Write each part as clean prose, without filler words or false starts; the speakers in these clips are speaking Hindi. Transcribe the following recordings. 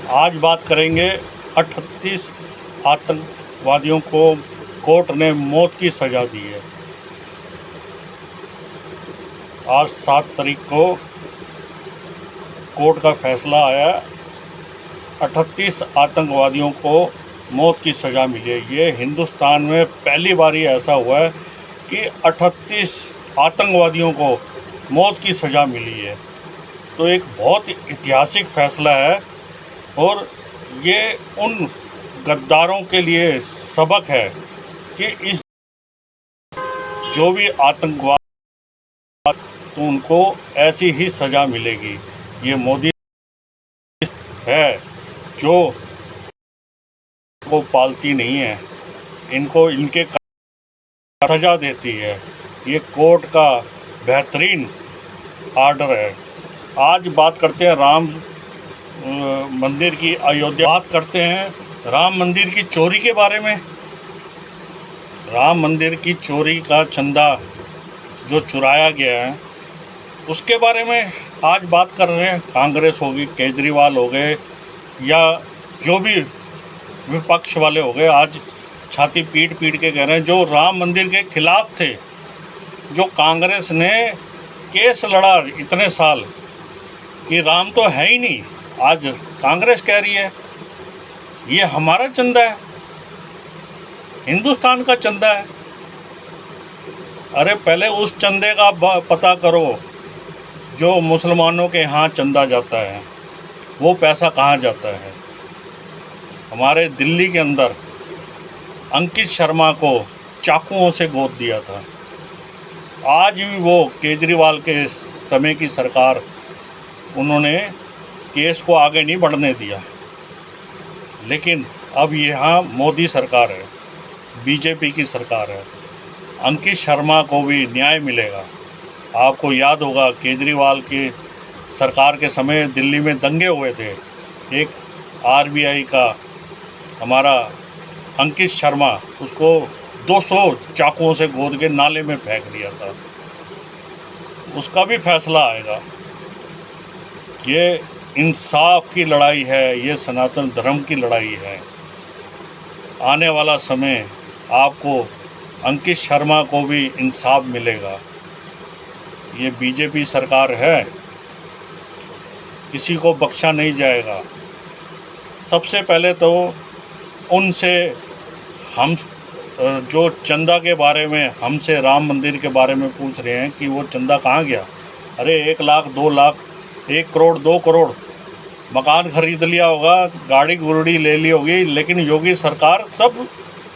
आज बात करेंगे 38 आतंकवादियों को कोर्ट ने मौत की सज़ा दी है। आज 7 तारीख को कोर्ट का फैसला आया। 38 आतंकवादियों को मौत की सज़ा मिली है। ये हिंदुस्तान में पहली बार ही ऐसा हुआ है कि 38 आतंकवादियों को मौत की सज़ा मिली है। तो एक बहुत ऐतिहासिक फैसला है और ये उन गद्दारों के लिए सबक है कि इस जो भी आतंकवाद तो उनको ऐसी ही सज़ा मिलेगी। ये मोदी है जो को पालती नहीं है, इनको इनके सज़ा देती है। ये कोर्ट का बेहतरीन आर्डर है। आज बात करते हैं राम मंदिर की, अयोध्या बात करते हैं राम मंदिर की चोरी के बारे में। राम मंदिर की चोरी का चंदा जो चुराया गया है उसके बारे में आज बात कर रहे हैं। कांग्रेस होगी, केजरीवाल हो गए या जो भी विपक्ष वाले हो गए, आज छाती पीट पीट के कह रहे हैं जो राम मंदिर के खिलाफ थे, जो कांग्रेस ने केस लड़ा इतने साल कि राम तो है ही नहीं, आज कांग्रेस कह रही है ये हमारा चंदा है, हिंदुस्तान का चंदा है। अरे पहले उस चंदे का पता करो जो मुसलमानों के यहाँ चंदा जाता है, वो पैसा कहाँ जाता है। हमारे दिल्ली के अंदर अंकित शर्मा को चाकुओं से गोद दिया था। आज भी वो केजरीवाल के समय की सरकार, उन्होंने केस को आगे नहीं बढ़ने दिया। लेकिन अब यहाँ मोदी सरकार है, बीजेपी की सरकार है, अंकित शर्मा को भी न्याय मिलेगा। आपको याद होगा केजरीवाल की सरकार के समय दिल्ली में दंगे हुए थे। एक आरबीआई का हमारा अंकित शर्मा, उसको 200 चाकुओं से गोद के नाले में फेंक दिया था। उसका भी फैसला आएगा। ये इंसाफ की लड़ाई है, ये सनातन धर्म की लड़ाई है। आने वाला समय आपको अंकित शर्मा को भी इंसाफ मिलेगा। ये बीजेपी सरकार है, किसी को बख्शा नहीं जाएगा। सबसे पहले तो उनसे हम जो चंदा के बारे में हमसे राम मंदिर के बारे में पूछ रहे हैं कि वो चंदा कहाँ गया। अरे 1 लाख 2 लाख 1 करोड़ 2 करोड़ मकान खरीद लिया होगा, गाड़ी गुड़ी ले ली होगी, लेकिन योगी सरकार सब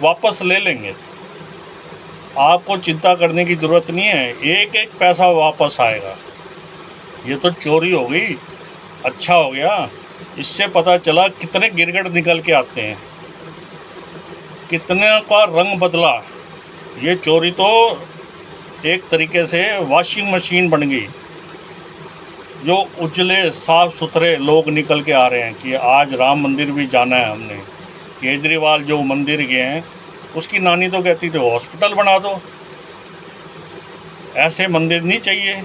वापस ले लेंगे। आपको चिंता करने की ज़रूरत नहीं है, एक एक पैसा वापस आएगा। ये तो चोरी हो गई, अच्छा हो गया। इससे पता चला कितने गिरगिट निकल के आते हैं, कितने का रंग बदला। ये चोरी तो एक तरीके से वॉशिंग मशीन बन गई। जो उजले साफ सुथरे लोग निकल के आ रहे हैं कि आज राम मंदिर भी जाना है हमने। केजरीवाल जो मंदिर गए हैं, उसकी नानी तो कहती थी हॉस्पिटल बना दो, ऐसे मंदिर नहीं चाहिए।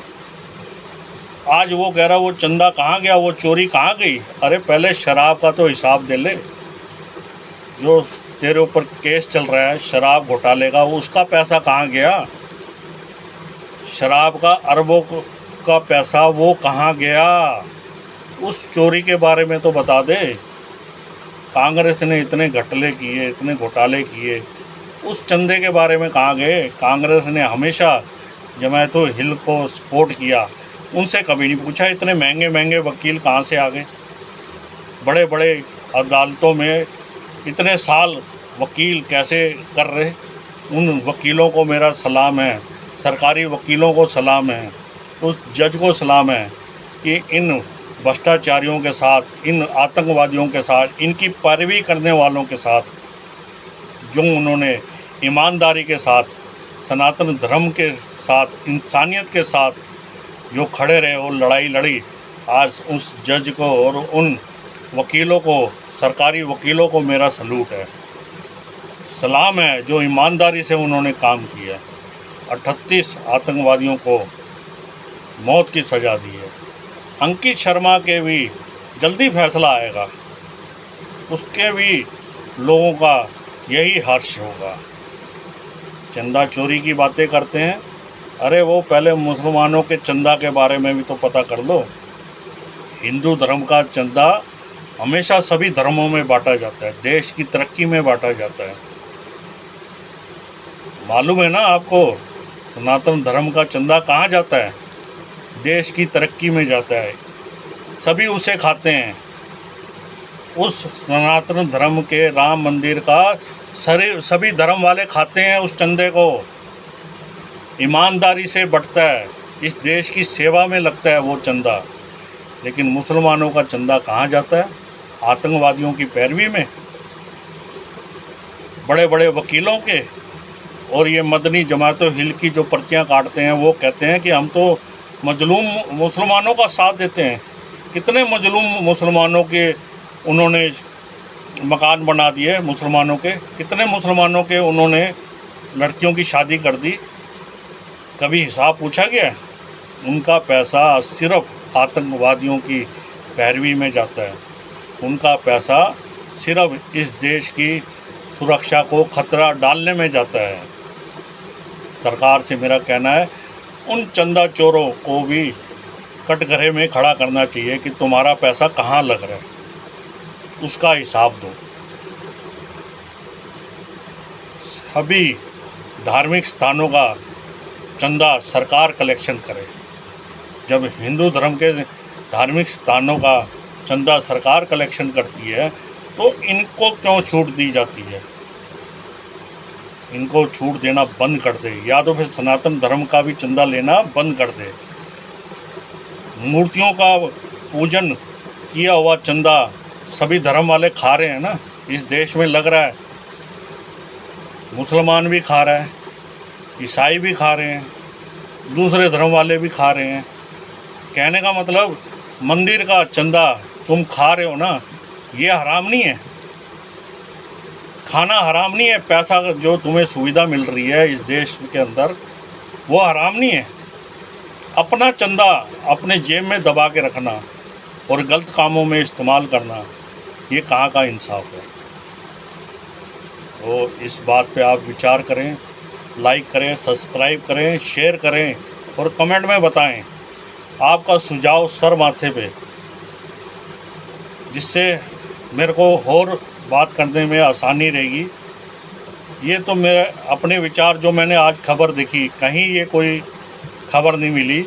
आज वो कह रहा वो चंदा कहाँ गया, वो चोरी कहाँ गई। अरे पहले शराब का तो हिसाब दे ले, जो तेरे ऊपर केस चल रहा है शराब घोटाले का, उसका पैसा कहाँ गया। शराब का अरबों का पैसा वो कहाँ गया, उस चोरी के बारे में तो बता दे। कांग्रेस ने इतने घोटाले किए, इतने घोटाले किए, उस चंदे के बारे में कहाँ गए। कांग्रेस ने हमेशा जमातो हिल को सपोर्ट किया, उनसे कभी नहीं पूछा इतने महंगे महंगे वकील कहाँ से आ गए। बड़े बड़े अदालतों में इतने साल वकील कैसे कर रहे। उन वकीलों को मेरा सलाम है, सरकारी वकीलों को सलाम है, उस जज को सलाम है कि इन भ्रष्टाचारियों के साथ, इन आतंकवादियों के साथ, इनकी पैरवी करने वालों के साथ जो उन्होंने ईमानदारी के साथ, सनातन धर्म के साथ, इंसानियत के साथ जो खड़े रहे और लड़ाई लड़ी। आज उस जज को और उन वकीलों को, सरकारी वकीलों को मेरा सलूट है, सलाम है, जो ईमानदारी से उन्होंने काम किया। 38 आतंकवादियों को मौत की सज़ा दी है। अंकित शर्मा के भी जल्दी फैसला आएगा। उसके भी लोगों का यही हर्ष होगा। चंदा चोरी की बातें करते हैं, अरे वो पहले मुसलमानों के चंदा के बारे में भी तो पता कर लो। हिंदू धर्म का चंदा हमेशा सभी धर्मों में बांटा जाता है, देश की तरक्की में बांटा जाता है। मालूम है ना आपको, सनातन धर्म का चंदा कहाँ जाता है? देश की तरक्की में जाता है, सभी उसे खाते हैं। उस सनातन धर्म के राम मंदिर का सभी धर्म वाले खाते हैं उस चंदे को। ईमानदारी से बंटता है, इस देश की सेवा में लगता है वो चंदा। लेकिन मुसलमानों का चंदा कहाँ जाता है? आतंकवादियों की पैरवी में, बड़े बड़े वकीलों के। और ये मदनी जमातो हिल की जो पर्चियाँ काटते हैं, वो कहते हैं कि हम तो मजलूम मुसलमानों का साथ देते हैं। कितने मजलूम मुसलमानों के उन्होंने मकान बना दिए, मुसलमानों के कितने मुसलमानों के उन्होंने लड़कियों की शादी कर दी। कभी हिसाब पूछा गया? उनका पैसा सिर्फ आतंकवादियों की पैरवी में जाता है, उनका पैसा सिर्फ इस देश की सुरक्षा को खतरा डालने में जाता है। सरकार से मेरा कहना है, उन चंदा चोरों को भी कटघरे में खड़ा करना चाहिए कि तुम्हारा पैसा कहाँ लग रहा है, उसका हिसाब दो। सभी धार्मिक स्थानों का चंदा सरकार कलेक्शन करे। जब हिंदू धर्म के धार्मिक स्थानों का चंदा सरकार कलेक्शन करती है, तो इनको क्यों छूट दी जाती है? इनको छूट देना बंद कर दे, या तो फिर सनातन धर्म का भी चंदा लेना बंद कर दे। मूर्तियों का पूजन किया हुआ चंदा सभी धर्म वाले खा रहे हैं ना, इस देश में लग रहा है। मुसलमान भी खा रहा है, ईसाई भी खा रहे हैं, दूसरे धर्म वाले भी खा रहे हैं। कहने का मतलब, मंदिर का चंदा तुम खा रहे हो ना, ये हराम नहीं है, खाना हराम नहीं है। पैसा जो तुम्हें सुविधा मिल रही है इस देश के अंदर, वो हराम नहीं है। अपना चंदा अपने जेब में दबा के रखना और गलत कामों में इस्तेमाल करना, ये कहाँ का इंसाफ है? तो इस बात पे आप विचार करें, लाइक करें, सब्सक्राइब करें, शेयर करें और कमेंट में बताएं आपका सुझाव सर माथे पे, जिससे मेरे को और बात करने में आसानी रहेगी। ये तो मेरे अपने विचार, जो मैंने आज खबर देखी, कहीं ये कोई खबर नहीं मिली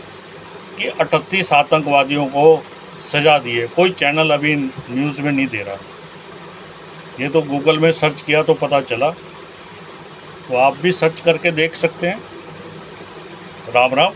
कि 38 आतंकवादियों को सज़ा दी है। कोई चैनल अभी न्यूज़ में नहीं दे रहा। ये तो गूगल में सर्च किया तो पता चला, तो आप भी सर्च करके देख सकते हैं। राम राम।